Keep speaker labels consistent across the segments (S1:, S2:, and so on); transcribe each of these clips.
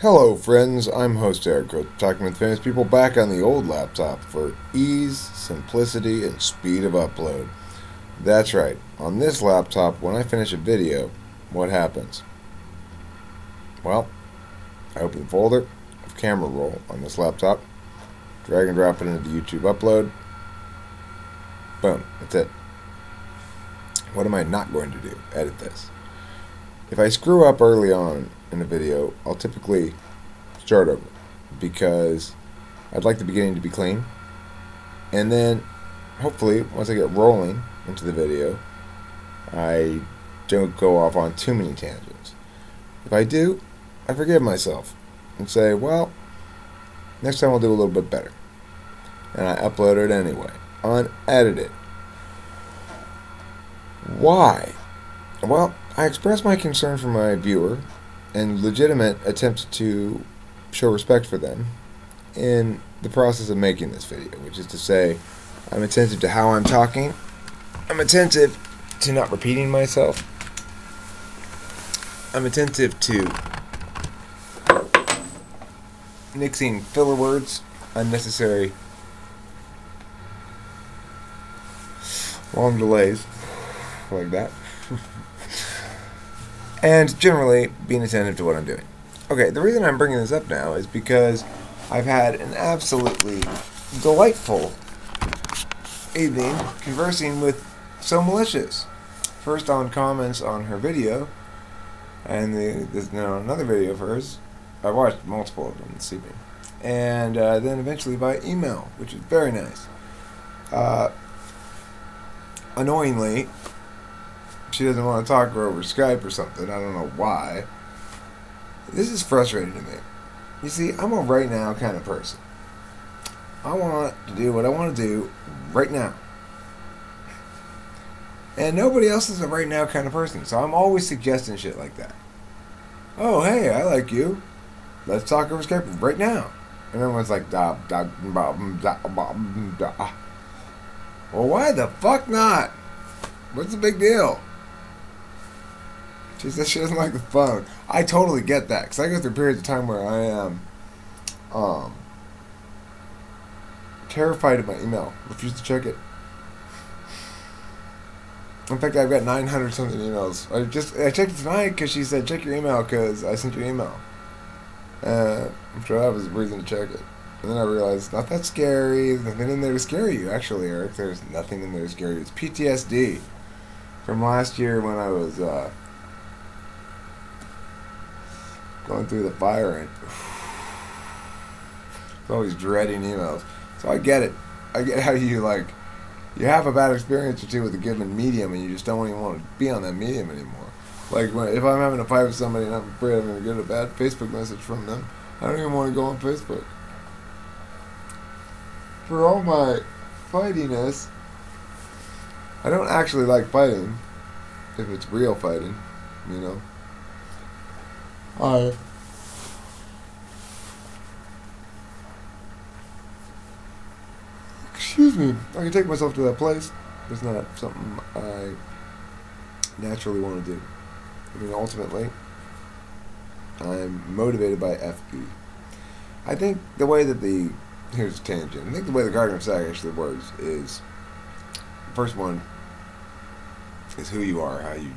S1: Hello friends, I'm host Eric, talking with famous people back on the old laptop for ease, simplicity, and speed of upload. That's right, on this laptop, when I finish a video, what happens? Well, I open the folder of camera roll on this laptop, drag and drop it into the YouTube upload, boom, that's it. What am I not going to do? Edit this. If I screw up early on in a video, I'll typically start over because I'd like the beginning to be clean, and then hopefully once I get rolling into the video I don't go off on too many tangents. If I do, I forgive myself and say, well, next time I'll do a little bit better, and I upload it anyway, unedited. Why? Well, I express my concern for my viewer and legitimate attempt to show respect for them in the process of making this video, which is to say, I'm attentive to how I'm talking, I'm attentive to not repeating myself, I'm attentive to nixing filler words, unnecessary long delays, like that. And generally being attentive to what I'm doing. Okay, the reason I'm bringing this up now is because I've had an absolutely delightful evening conversing with So Melicious. First on comments on her video, and there's now another video of hers. I watched multiple of them this evening. And then eventually by email, which is very nice. Annoyingly, she doesn't want to talk over Skype or something. I don't know why. This is frustrating to me. You see, I'm a right now kind of person. I want to do what I want to do right now. And nobody else is a right now kind of person. So I'm always suggesting shit like that. Oh, hey, I like you. Let's talk over Skype right now. And everyone's like, da. Well, why the fuck not? What's the big deal? She says she doesn't like the phone. I totally get that, because I go through periods of time where I am terrified of my email. Refuse to check it. In fact, I've got 900 something emails. I checked it tonight because she said check your email because I sent you an email. I'm sure that was a reason to check it. And then I realized it's not that scary. There's nothing in there to scare you, actually, Eric. There's nothing in there to scare you. It's PTSD from last year when I was going through the fire and always dreading emails. So I get it. I get how you have a bad experience or two with a given medium and you just don't even want to be on that medium anymore. Like if I'm having a fight with somebody and I'm afraid I'm going to get a bad Facebook message from them, I don't even want to go on Facebook. For all my fightiness, I don't actually like fighting if it's real fighting, you know. Excuse me. I can take myself to that place. It's not something I naturally want to do. I mean, ultimately, I'm motivated by FE. I think the way that here's a tangent. I think the way the Garden of Sac actually works is, the first one is who you are, how you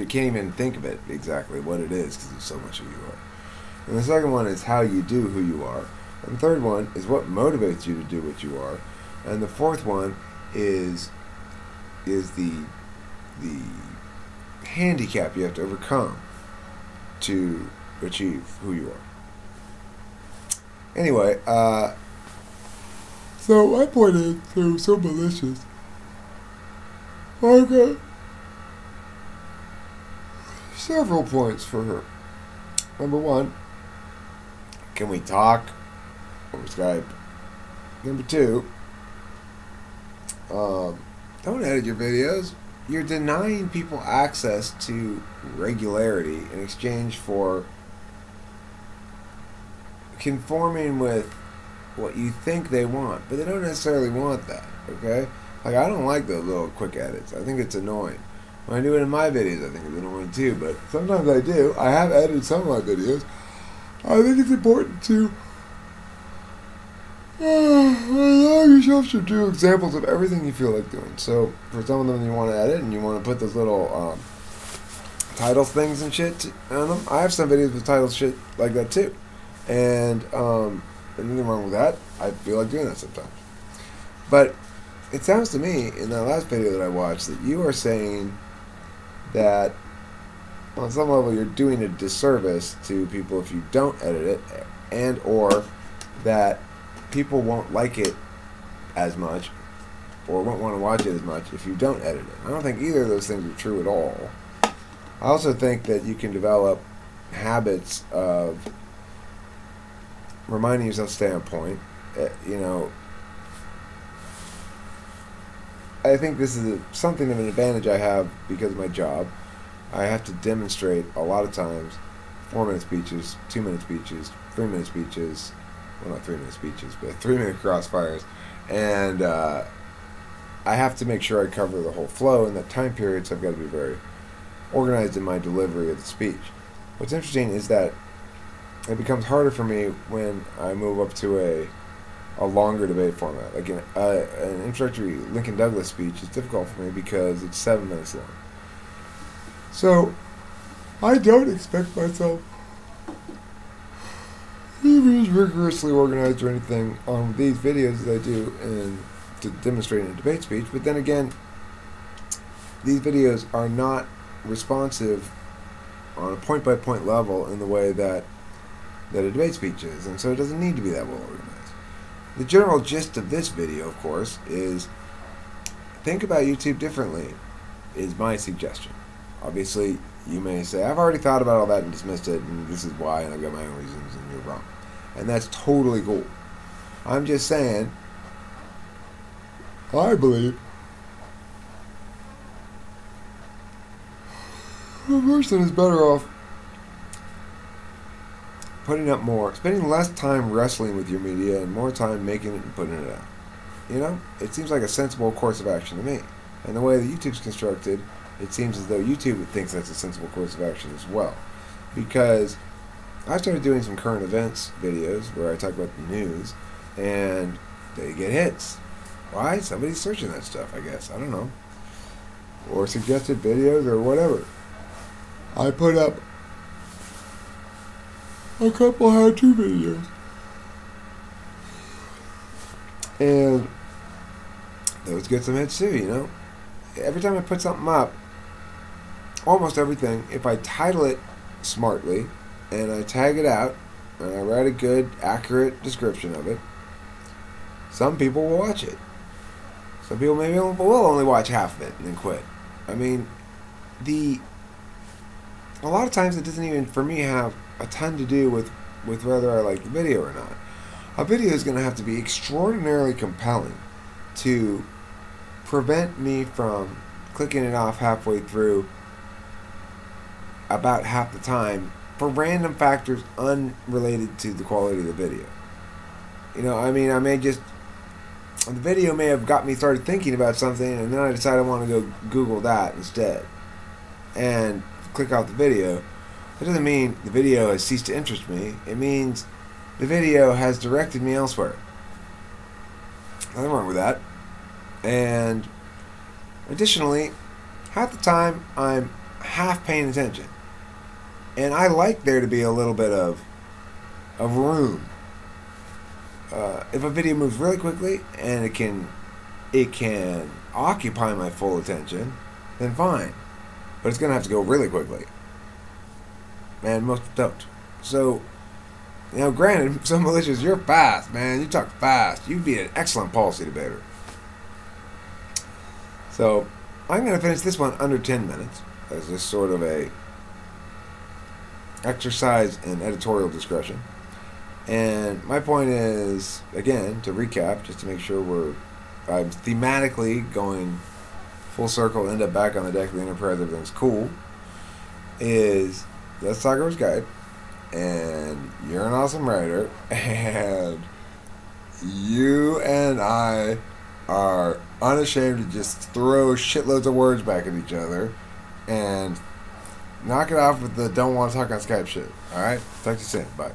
S1: can't even think of it exactly what it is because it's so much who you are. And the second one is how you do who you are. And the third one is what motivates you to do what you are. And the fourth one is the handicap you have to overcome to achieve who you are. Anyway, so I pointed to So Melicious. Okay. Several points for her. Number one, can we talk over Skype? Number two, don't edit your videos. You're denying people access to regularity in exchange for conforming with what you think they want, but they don't necessarily want that, okay? Like, I don't like those little quick edits. I think it's annoying. When I do it in my videos, I think it's annoying too, but sometimes I do. I have edited some of my videos I think it's important to allow yourself to do examples of everything you feel like doing. So for some of them you want to edit and you want to put those little title things and shit on them. I have some videos with title shit like that too. And there's nothing wrong with that. I feel like doing that sometimes. But it sounds to me in that last video that I watched that you are saying that on some level you're doing a disservice to people if you don't edit it, and or that people won't like it as much or won't want to watch it as much if you don't edit it. I don't think either of those things are true at all. I also think that you can develop habits of reminding yourself to stay on point. You know, I think this is something of an advantage I have because of my job. I have to demonstrate a lot of times 4-minute speeches, 2-minute speeches, 3-minute speeches, well, not 3-minute speeches, but 3-minute crossfires, and I have to make sure I cover the whole flow in that time period, so I've got to be very organized in my delivery of the speech. What's interesting is that it becomes harder for me when I move up to a longer debate format. Like an introductory Lincoln Douglas speech is difficult for me because it's 7 minutes long. So I don't expect myself to be as rigorously organized or anything on these videos that I do and to demonstrate in a debate speech. But then again, these videos are not responsive on a point-by-point level in the way that a debate speech is, and so it doesn't need to be that well organized. The general gist of this video, of course, is think about YouTube differently, is my suggestion. Obviously, you may say, I've already thought about all that and dismissed it, and this is why, and I've got my own reasons, and you're wrong. And that's totally cool. I'm just saying, I believe a person is better off putting up more, spending less time wrestling with your media and more time making it and putting it out. You know, it seems like a sensible course of action to me. And the way that YouTube's constructed, it seems as though YouTube thinks that's a sensible course of action as well. Because I started doing some current events videos where I talk about the news, and they get hits. Why? Somebody's searching that stuff, I guess. I don't know. Or suggested videos or whatever. I put up a couple how-to videos. And those get some hits too, you know. Every time I put something up, almost everything, if I title it smartly and I tag it out and I write a good, accurate description of it, some people will watch it. Some people maybe will only watch half of it and then quit. I mean, a lot of times it doesn't even, for me, have a ton to do with whether I like the video or not. A video is going to have to be extraordinarily compelling to prevent me from clicking it off halfway through about half the time for random factors unrelated to the quality of the video. You know, I mean, I may just, the video may have got me started thinking about something, and then I decide I want to go Google that instead and click off the video. That doesn't mean the video has ceased to interest me. It means the video has directed me elsewhere. Nothing wrong with that. And additionally, half the time I'm half paying attention, and I like there to be a little bit of room. If a video moves really quickly and it can occupy my full attention, then fine. But it's gonna have to go really quickly, and most don't. So, you know, granted, So Melicious, you're fast, man. You talk fast. You'd be an excellent policy debater. So, I'm going to finish this one under 10 minutes as just sort of a exercise in editorial discretion. And my point is, again, to recap, just to make sure I'm thematically going full circle, end up back on the deck of the Enterprise, everything's cool, is that's Sagar's Guide, and you're an awesome writer, and you and I are unashamed to just throw shitloads of words back at each other and knock it off with the don't want to talk on Skype shit. Alright? Talk to you soon. Bye.